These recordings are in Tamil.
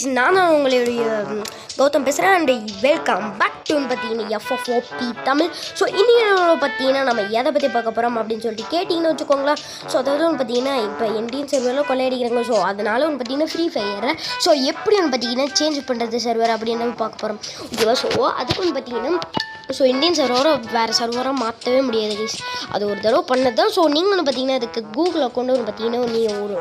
நான் தான் உங்களுடைய கௌதம் பேசுகிறேன் அண்ட் வெல்கம் பேக் டு பார்த்தீங்கன்னா எஃப்எஃப்ஓபி தமிழ். ஸோ இன்னும் பார்த்தீங்கன்னா நம்ம எதை பற்றி பார்க்க போகிறோம் அப்படின்னு சொல்லிட்டு கேட்டிங்கன்னு வச்சுக்கோங்களேன். ஸோ அதாவது ஒன்று பார்த்தீங்கன்னா இப்போ இந்தியன் சர்வரில் கொள்ளையடிக்கிறாங்க. ஸோ அதனால ஒன்று பார்த்தீங்கன்னா ஃப்ரீ ஃபயரை ஸோ எப்படி ஒன்று பார்த்தீங்கன்னா சேஞ்ச் பண்ணுறது சர்வர் அப்படின்னு பார்க்க போகிறோம். ஓகேவா? ஸோ அதுக்கு ஒன்று பார்த்தீங்கன்னா ஸோ இந்தியன் சர்வரை வேறு சர்வராக மாற்றவே முடியாது கைஸ். அது ஒரு தடவை பண்ணது தான். ஸோ நீங்கள் வந்து பார்த்தீங்கன்னா அதுக்கு கூகுள் அக்கௌண்ட் வந்து பார்த்தீங்கன்னா நீங்கள் ஒரு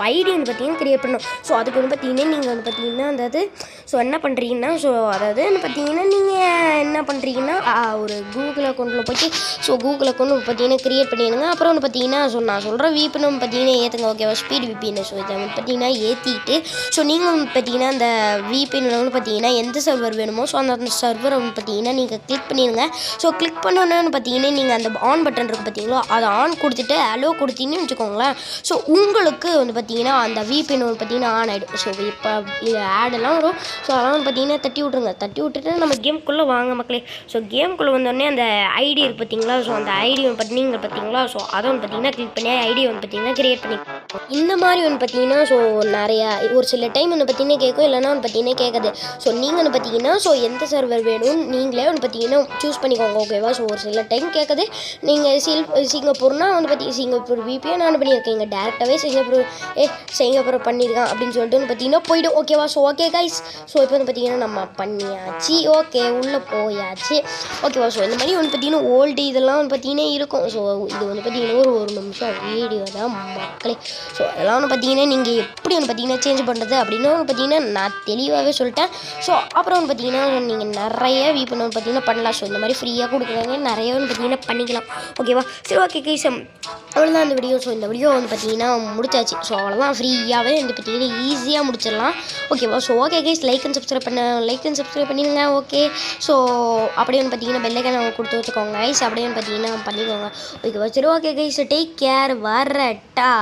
ஐடி வந்து பார்த்தீங்கன்னா க்ரியேட் பண்ணணும். ஸோ அதுக்கு வந்து பார்த்தீங்கன்னா நீங்கள் வந்து பார்த்தீங்கன்னா அதாவது ஸோ என்ன பண்ணுறீங்கன்னா ஸோ அதாவது வந்து பார்த்தீங்கன்னா நீங்கள் என்ன பண்ணுறீங்கன்னா ஒரு கூகுள் அக்கௌண்ட்டில் போய்ட்டு ஸோ கூகுள் அக்கௌண்ட் பார்த்தீங்கன்னா க்ரியேட் பண்ணிடுங்க. அப்புறம் வந்து பார்த்தீங்கன்னா ஸோ நான் சொல்கிற விபிஎன் வந்து பார்த்தீங்கன்னா ஏற்றுங்க. ஓகேவா? Speed VPN. ஸோ இதை வந்து பார்த்தீங்கன்னா ஏற்றிட்டு ஸோ நீங்கள் வந்து பார்த்தீங்கன்னா அந்த விபிஎன்னில் வந்து பார்த்தீங்கன்னா எந்த சர்வர் வேணுமோ ஸோ அந்த சர்வரை வந்து பார்த்தீங்கன்னா நீங்கள் கிளிக் பண்ணிடுங்க. ஸோ கிளிக் பண்ணணுன்னு பார்த்தீங்கன்னா நீங்கள் அந்த ஆன் பட்டன் இருக்குது பார்த்தீங்களா, அதை ஆன் கொடுத்துட்டு அலோ கொடுத்தீங்கன்னு வச்சுக்கோங்களேன். ஸோ உங்களுக்கு வந்து பார்த்தீங்கன்னா அந்த விபிஎன் வந்து பார்த்தீங்கன்னா ஆன் ஆகிடும். ஸோ இப்போ இது ஆடெல்லாம் வரும். ஸோ அதெல்லாம் வந்து பார்த்தீங்கன்னா தட்டி விட்ருங்க. தட்டி விட்டுட்டு நம்ம கேமுக்குள்ளே வாங்க மக்களே. ஸோ கேமுக்குள்ளே வந்தோடனே அந்த ஐடி இருக்குது பார்த்தீங்களா, ஸோ அந்த ஐடி வந்து பார்த்தீங்க பார்த்தீங்களா, ஸோ அதை வந்து பார்த்தீங்கன்னா கிளிக் பண்ணி ஐடி வந்து பார்த்தீங்கன்னா கிரியேட் பண்ணி இந்த மாதிரி வந்து பார்த்தீங்கன்னா ஸோ நிறையா ஒரு சில டைம் வந்து பார்த்தீங்கன்னா கேட்கும், இல்லைன்னா வந்து பார்த்தீங்கன்னா கேட்காது. ஸோ நீங்கள் வந்து பார்த்தீங்கன்னா ஸோ எந்த சர்வர் வேணும்னு நீங்களே வந்து பார்த்தீங்கன்னா சூஸ் பண்ணிக்கோங்க. ஓகேவா? ஸோ ஒரு சில டைம் கேட்குது. நீங்கள் சிங்கப்பூர்னால் வந்து பார்த்தீங்கன்னா சிங்கப்பூர் விபிஎன் ஆன் பண்ணியிருக்கீங்க, டேரெக்டாகவே சிங்கப்பூர் பண்ணியிருக்கான் அப்படின்னு சொல்லிட்டு வந்து பார்த்தீங்கன்னா போய்டும். ஓகேவா? So okay guys. ஸோ இப்போ வந்து பார்த்தீங்கன்னா நம்ம பண்ணியாச்சு. ஓகே, உள்ளே போயாச்சு. ஓகேவா? ஸோ இந்த மாதிரி வந்து பார்த்தீங்கன்னா ஓல்டு இதெல்லாம் வந்து பார்த்தீங்கன்னா இருக்கும். ஸோ இது வந்து பார்த்தீங்கன்னா ஒரு நிமிஷம் வீடியோ தான் மக்களே. ஸோ அதெல்லாம் வந்து பார்த்தீங்கன்னா நீங்கள் எப்படி வந்து பார்த்தீங்கன்னா சேஞ்ச் பண்ணுறது அப்படின்னு வந்து பார்த்தீங்கன்னா நான் தெளிவாகவே சொல்லிட்டேன். ஸோ அப்புறம் வந்து பார்த்தீங்கன்னா நீங்கள் நிறைய விபிஎன் வந்து பார்த்தீங்கன்னா பண்ணலாம். ஸோ இந்த மாதிரி ஃப்ரீயாக கொடுக்குறாங்க, நிறைய வந்து பார்த்தீங்கன்னா பண்ணிக்கலாம். ஓகேவா? சரி, ஓகே கைஸ், அவ்வளோதான் இந்த வீடியோ. ஸோ இந்த வீடியோ வந்து பார்த்தீங்கன்னா முடிச்சாச்சு. ஸோ அவ்வளோதான், ஃப்ரீயாகவே வந்து பார்த்தீங்கன்னா ஈஸியாக முடிச்சிடலாம். ஓகேவா? So okay guys, like and subscribe பண்ணிடுங்க. ஓகே, ஸோ அப்படியே வந்து பார்த்தீங்கன்னா பெல்லைக்கான கொடுத்து வச்சுக்கோங்க கைஸ். அப்படியே வந்து பார்த்தீங்கன்னா பண்ணிக்கோங்க. ஓகேவா? சரி, ஓகே கைஸ், டேக் கேர், வரட்டா.